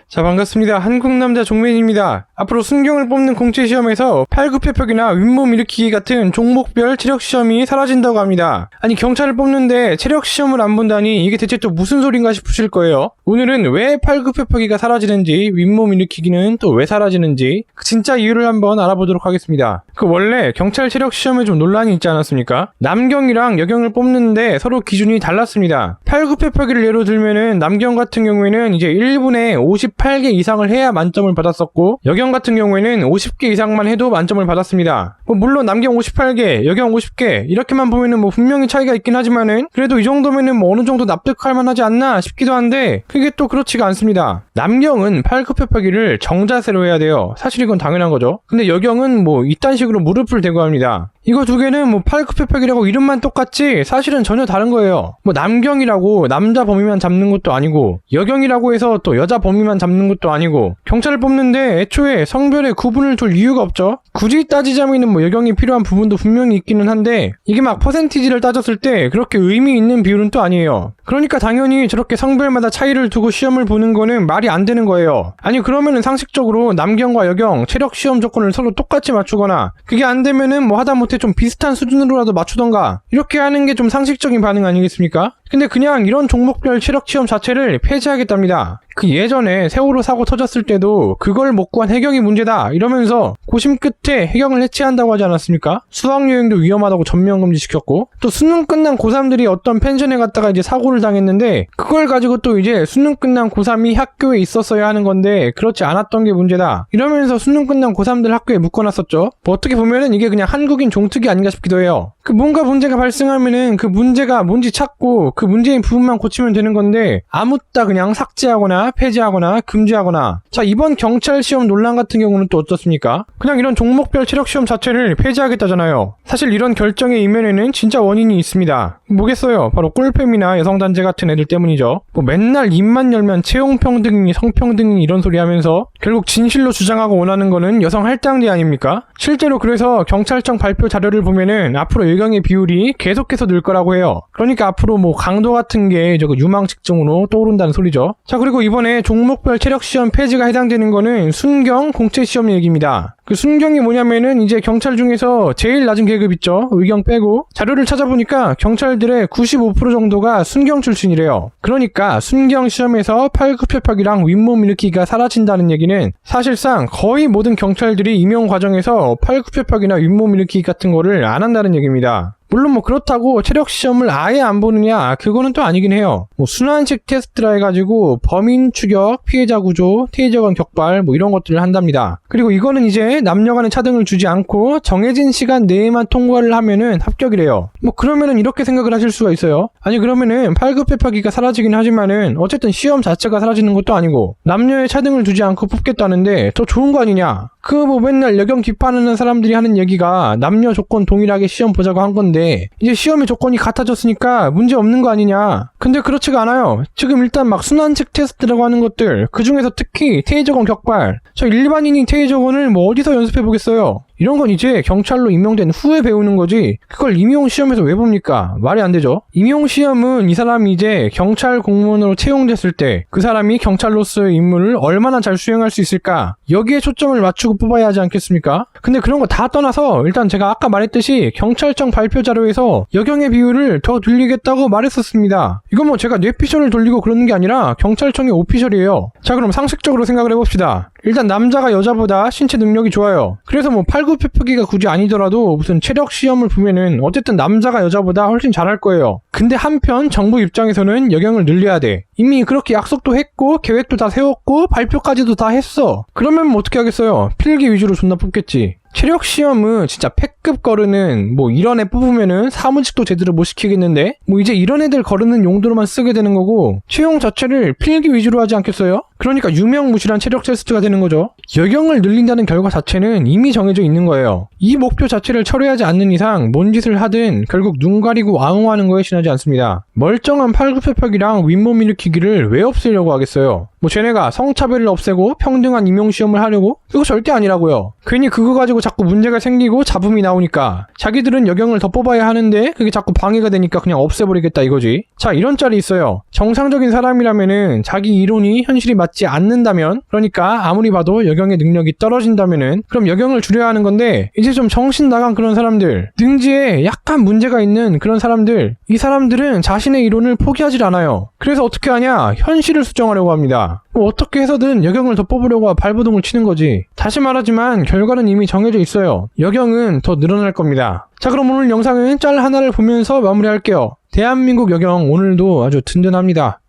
자, 반갑습니다. 한국남자 종맨입니다. 앞으로 순경을 뽑는 공채시험에서 팔굽혀펴기나 윗몸 일으키기 같은 종목별 체력시험이 사라진다고 합니다. 아니, 경찰을 뽑는데 체력시험을 안 본다니 이게 대체 또 무슨 소린가 싶으실 거예요. 오늘은 왜 팔굽혀펴기가 사라지는지, 윗몸 일으키기는 또 왜 사라지는지 그 진짜 이유를 한번 알아보도록 하겠습니다. 원래 경찰 체력시험에 좀 논란이 있지 않았습니까? 남경이랑 여경을 뽑는데 서로 기준이 달랐습니다. 팔굽혀펴기를 예로 들면은 남경 같은 경우에는 이제 1분에 58개 이상을 해야 만점을 받았었고, 여경 같은 경우에는 50개 이상만 해도 만점을 받았습니다. 물론 남경 58개, 여경 50개 이렇게만 보면은 분명히 차이가 있긴 하지만은 그래도 이 정도면은 어느 정도 납득할 만하지 않나 싶기도 한데, 그게 또 그렇지가 않습니다. 남경은 팔굽혀펴기를 정자세로 해야 돼요. 사실 이건 당연한 거죠. 근데 여경은 이딴 식으로 무릎을 대고 합니다. 이거 두 개는 팔굽혀펴기라고 이름만 똑같지 사실은 전혀 다른 거예요. 남경이라고 남자 범위만 잡는 것도 아니고, 여경이라고 해서 또 여자 범위만 잡는 것도 아니고, 경찰을 뽑는데 애초에 성별의 구분을 둘 이유가 없죠. 굳이 따지자면 여경이 필요한 부분도 분명히 있기는 한데, 이게 퍼센티지를 따졌을 때 그렇게 의미 있는 비율은 또 아니에요. 그러니까 당연히 저렇게 성별마다 차이를 두고 시험을 보는 거는 말이 안 되는 거예요. 아니, 그러면은 상식적으로 남경과 여경 체력 시험 조건을 서로 똑같이 맞추거나, 그게 안 되면은 하다못해 좀 비슷한 수준으로라도 맞추던가, 이렇게 하는 게 좀 상식적인 반응 아니겠습니까? 근데 그냥 이런 종목별 체력 시험 자체를 폐지하겠답니다. 예전에 세월호 사고 터졌을 때도 그걸 못 구한 해경이 문제다 이러면서 고심 끝에 해경을 해체한다고 하지 않았습니까? 수학여행도 위험하다고 전면금지시켰고, 또 수능 끝난 고3들이 어떤 펜션에 갔다가 이제 사고를 당했는데, 그걸 가지고 또 이제 수능 끝난 고3이 학교에 있었어야 하는 건데 그렇지 않았던 게 문제다 이러면서 수능 끝난 고3들 학교에 묶어놨었죠. 어떻게 보면은 이게 그냥 한국인 종특이 아닌가 싶기도 해요. 뭔가 문제가 발생하면은 그 문제가 뭔지 찾고 그 문제인 부분만 고치면 되는 건데, 아무따 그냥 삭제하거나 폐지하거나 금지하거나. 자, 이번 경찰 시험 논란 같은 경우는 또 어떻습니까? 그냥 이런 종목별 체력 시험 자체를 폐지하겠다잖아요. 사실 이런 결정의 이면에는 진짜 원인이 있습니다. 뭐겠어요? 바로 꿀팸이나 여성단체 같은 애들 때문이죠. 맨날 입만 열면 채용평등이니 성평등이니 이런 소리 하면서 결국 진실로 주장하고 원하는 거는 여성 할당제 아닙니까? 실제로 그래서 경찰청 발표 자료를 보면은 앞으로 여경의 비율이 계속해서 늘 거라고 해요. 그러니까 앞으로 강도 같은 게 유망측정으로 떠오른다는 소리죠. 자, 그리고 이번에 종목별 체력시험 폐지가 해당되는 거는 순경 공채시험 얘기입니다. 순경이 뭐냐면은 이제 경찰 중에서 제일 낮은 계급 있죠. 의경 빼고. 자료를 찾아보니까 경찰들의 95% 정도가 순경 출신이래요. 그러니까 순경 시험에서 팔굽혀펴기랑 윗몸 일으키기가 사라진다는 얘기는 사실상 거의 모든 경찰들이 임용 과정에서 팔굽혀펴기나 윗몸 일으키기 같은 거를 안 한다는 얘기입니다. 물론 그렇다고 체력 시험을 아예 안 보느냐, 그거는 또 아니긴 해요. 순환식 테스트라 해가지고 범인 추격, 피해자 구조, 테이저건 격발 이런 것들을 한답니다. 그리고 이거는 이제 남녀 간의 차등을 주지 않고 정해진 시간 내에만 통과를 하면은 합격이래요. 그러면은 이렇게 생각을 하실 수가 있어요. 아니, 그러면은 팔굽혀펴기가 사라지긴 하지만은 어쨌든 시험 자체가 사라지는 것도 아니고 남녀의 차등을 두지 않고 뽑겠다는데 더 좋은 거 아니냐? 맨날 여경 비판하는 사람들이 하는 얘기가 남녀 조건 동일하게 시험 보자고 한 건데, 이제 시험의 조건이 같아졌으니까 문제 없는 거 아니냐. 근데 그렇지가 않아요. 지금 일단 순환식 테스트라고 하는 것들, 그 중에서 특히 테이저건 격발, 저 일반인이 테이저건을 어디서 연습해 보겠어요? 이런 건 이제 경찰로 임용된 후에 배우는 거지, 그걸 임용 시험에서 왜 봅니까? 말이 안 되죠. 임용 시험은 이 사람이 이제 경찰 공무원으로 채용됐을 때 그 사람이 경찰로서의 임무를 얼마나 잘 수행할 수 있을까, 여기에 초점을 맞추고 뽑아야 하지 않겠습니까? 근데 그런 거 다 떠나서 일단 제가 아까 말했듯이 경찰청 발표 자료에서 여경의 비율을 더 늘리겠다고 말했었습니다. 이건 제가 뇌피셜을 돌리고 그러는 게 아니라 경찰청의 오피셜이에요. 자, 그럼 상식적으로 생각을 해봅시다. 일단 남자가 여자보다 신체 능력이 좋아요. 그래서 팔굽혀펴기가 굳이 아니더라도 무슨 체력 시험을 보면은 어쨌든 남자가 여자보다 훨씬 잘할 거예요. 근데 한편 정부 입장에서는 여경을 늘려야 돼. 이미 그렇게 약속도 했고 계획도 다 세웠고 발표까지도 다 했어. 그러면 어떻게 하겠어요? 필기 위주로 존나 뽑겠지. 체력 시험은 진짜 패급 거르는 이런 애 뽑으면은 사무직도 제대로 못 시키겠는데, 이제 이런 애들 거르는 용도로만 쓰게 되는 거고, 채용 자체를 필기 위주로 하지 않겠어요? 그러니까 유명무실한 체력 테스트가 되는 거죠. 여경을 늘린다는 결과 자체는 이미 정해져 있는 거예요. 이 목표 자체를 철회하지 않는 이상 뭔 짓을 하든 결국 눈 가리고 왕호하는 거에 지나지 않습니다. 멀쩡한 팔굽혀펴기랑 윗몸 일으키기를 왜 없애려고 하겠어요? 뭐 쟤네가 성차별을 없애고 평등한 임용시험을 하려고? 그거 절대 아니라고요. 괜히 그거 가지고 자꾸 문제가 생기고 잡음이 나오니까 자기들은 여경을 더 뽑아야 하는데 그게 자꾸 방해가 되니까 그냥 없애버리겠다 이거지. 자, 이런 짤이 있어요. 정상적인 사람이라면은 자기 이론이 현실이 맞지 않는다면, 그러니까 아무리 봐도 여경의 능력이 떨어진다면은 그럼 여경을 줄여야 하는 건데, 이제 좀 정신 나간 그런 사람들, 능지에 약간 문제가 있는 그런 사람들, 이 사람들은 자신의 이론을 포기하질 않아요. 그래서 어떻게 하냐? 현실을 수정하려고 합니다. 뭐 어떻게 해서든 여경을 더 뽑으려고 발버둥을 치는 거지. 다시 말하지만 결과는 이미 정해져 있어요. 여경은 더 늘어날 겁니다. 자, 그럼 오늘 영상은 짤 하나를 보면서 마무리할게요. 대한민국 여경 오늘도 아주 든든합니다.